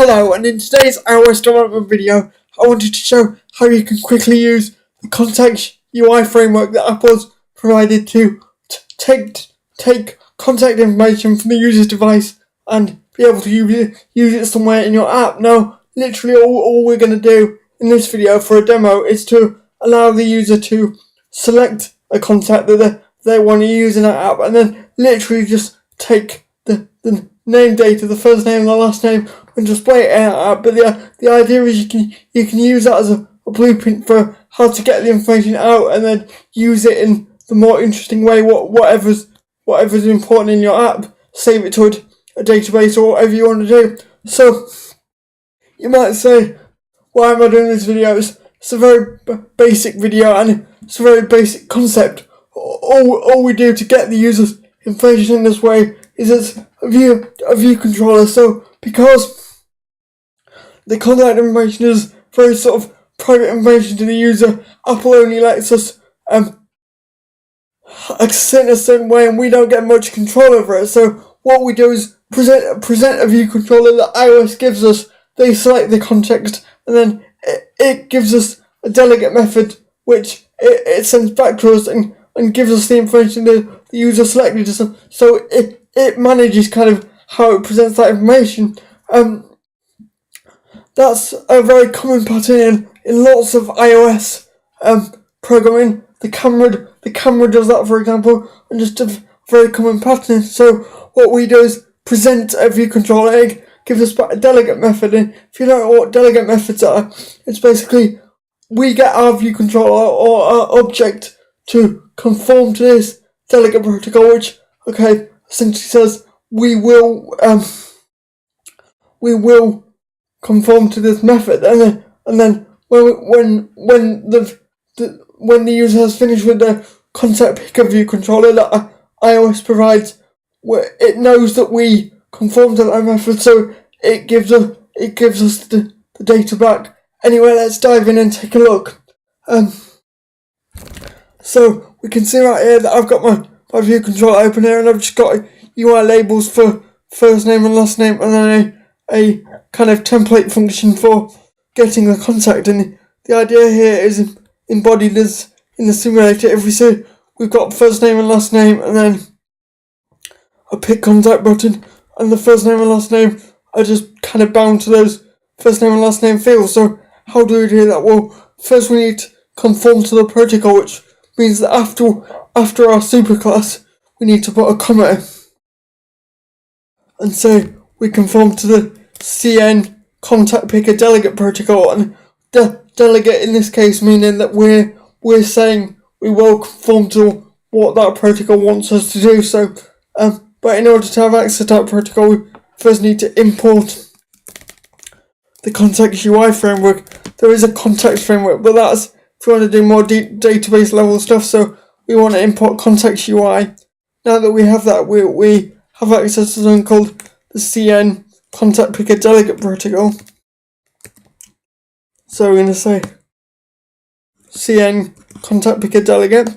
Hello, and in today's iOS development video, I wanted to show how you can quickly use the Contact UI framework that Apple's provided to take contact information from the user's device and be able to use it somewhere in your app. Now, literally all we're going to do in this video for a demo is to allow the user to select a contact that they want to use in that app, and then literally just take the name data, the first name and the last name, and display it in our app. But the idea is you can use that as a blueprint for how to get the information out and then use it in the more interesting way, whatever's important in your app. Save it to a database or whatever you want to do. So you might say, why am I doing this video? It's a very basic video and it's a very basic concept. All we do to get the user's information in this way is as a view controller. So because the contact information is very sort of private information to the user, Apple only lets us access it in a certain way, and we don't get much control over it. So what we do is present a view controller that iOS gives us. They select the context, and then it gives us a delegate method, which it sends back to us and gives us the information the user selected. So it manages kind of how it presents that information. That's a very common pattern in lots of iOS programming. The camera does that, for example, and just a very common pattern. So what we do is present a view controller. It gives us back a delegate method, and if you don't know what delegate methods are, it's basically we get our view controller or our object to conform to this delegate protocol, which essentially says we will conform to this method, and then when the user has finished with the contact picker view controller that iOS provides, it knows that we conform to that method, so it gives us the data back. Anyway, let's dive in and take a look. So we can see right here that I've got my view controller open here, and I've just got UI labels for first name and last name, and then a kind of template function for getting the contact. And the idea here is embodied as in the simulator. If we say we've got first name and last name, and then a pick contact button, and the first name and last name are just kind of bound to those first name and last name fields. So how do we do that? Well, first we need to conform to the protocol, which means that after our superclass, we need to put a comma and say we conform to the CN contact picker delegate protocol, and the delegate in this case meaning that we're saying we will conform to what that protocol wants us to do. So, but in order to have access to that protocol, we first need to import the Contact UI framework. There is a context framework, but that's if you want to do more database level stuff. So we want to import Contact UI. Now that we have that, we have access to something called the CN contact picker delegate protocol. So we're going to say CN contact picker delegate.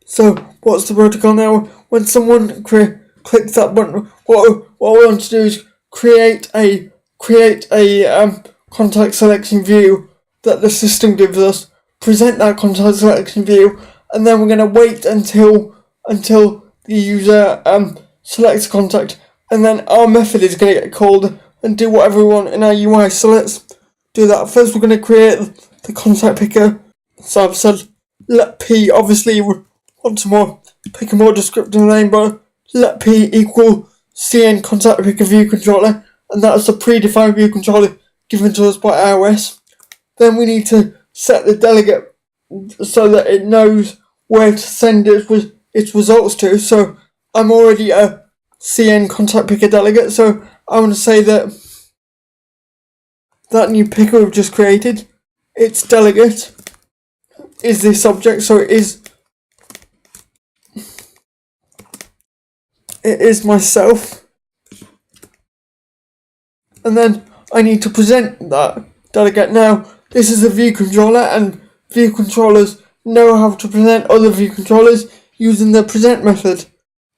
So what's the protocol now? When someone clicks that button, what we want to do is create a contact selection view that the system gives us, present that contact selection view, and then we're going to wait until the user selects contact, and then our method is going to get called and do whatever we want in our UI. So let's do that. First we're going to create the contact picker. So I've said let P, obviously we want to pick a more descriptive name, but let P equal CN contact picker view controller, and that's the predefined view controller given to us by iOS. Then we need to set the delegate so that it knows where to send its results to. So I'm already a CN contact picker delegate, so I want to say that new picker we've just created, its delegate is this object, so it is myself. And then I need to present that delegate. Now, this is a view controller, and view controllers know how to present other view controllers using the present method.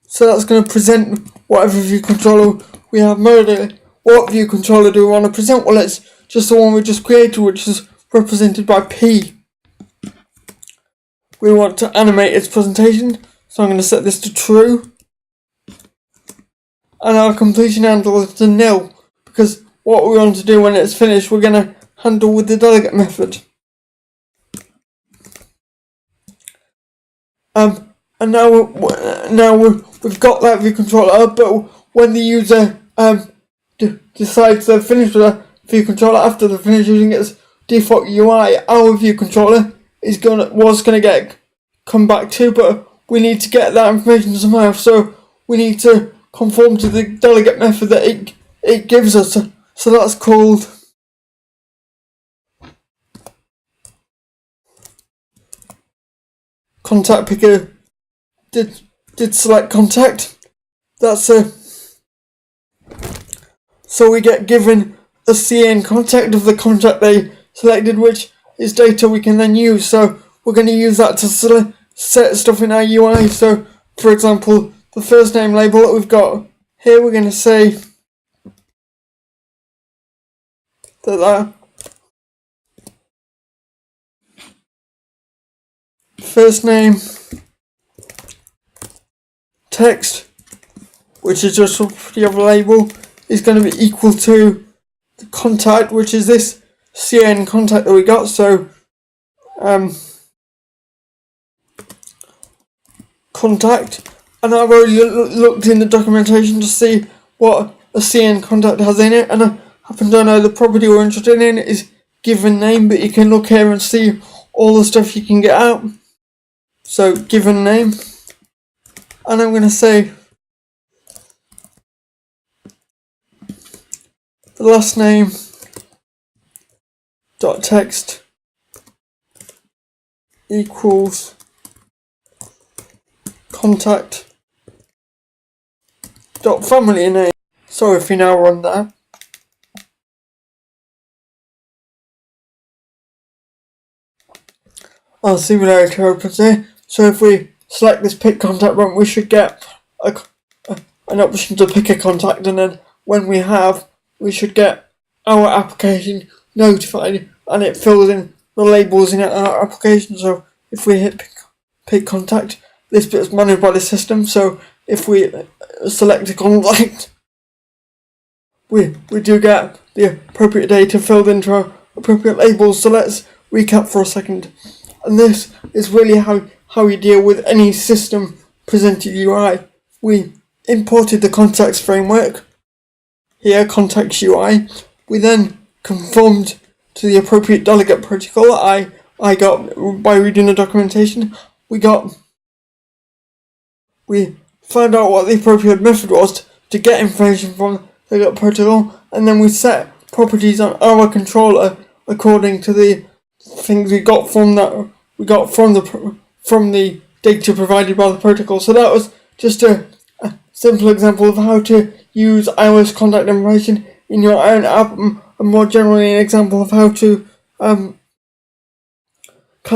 So that's going to present whatever view controller we have mode. What view controller do we want to present? Well, it's just the one we just created, which is represented by P. We want to animate its presentation, so I'm going to set this to true. And our completion handle is to nil, because what we want to do when it's finished, we're going to handle with the delegate method. And now we've got that view controller, but when the user decides they're finished with the view controller after they're finished using its default UI, our view controller was gonna come back to, but we need to get that information somehow. So we need to conform to the delegate method that it gives us. So that's called contact picker did select contact. So we get given a CN contact of the contact they selected, which is data we can then use. So we're going to use that to set stuff in our UI. So for example, the first name label that we've got here, we're going to say that first name text, which is just the other label, is going to be equal to the contact, which is this CN contact that we got. So contact, and I've already looked in the documentation to see what a CN contact has in it, and I happen to know the property we're interested in is given name, but you can look here and see all the stuff you can get out. So given name, and I'm going to say the last name dot text equals contact dot family name. So if we now run that, our simulator opens here. So if we select this pick contact button, we should get an option to pick a contact, and then when we have, we should get our application notified, and it fills in the labels in our application. So if we hit pick contact, this bit is managed by the system. So if we select a contact, we do get the appropriate data filled into our appropriate labels. So let's recap for a second. And this is really how you deal with any system presented UI. We imported the contacts framework, here contacts UI. We then conformed to the appropriate delegate protocol that I got by reading the documentation. We found out what the appropriate method was to get information from the delegate protocol, and then we set properties on our controller according to the things we got from the data provided by the protocol. So that was just a simple example of how to use iOS contact information in your own app, and more generally an example of how to kind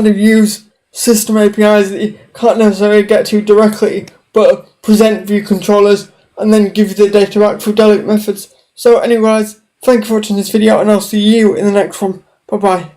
of use system APIs that you can't necessarily get to directly, but present view controllers and then give you the data back through delegate methods. So anyways, thank you for watching this video, and I'll see you in the next one. Bye bye.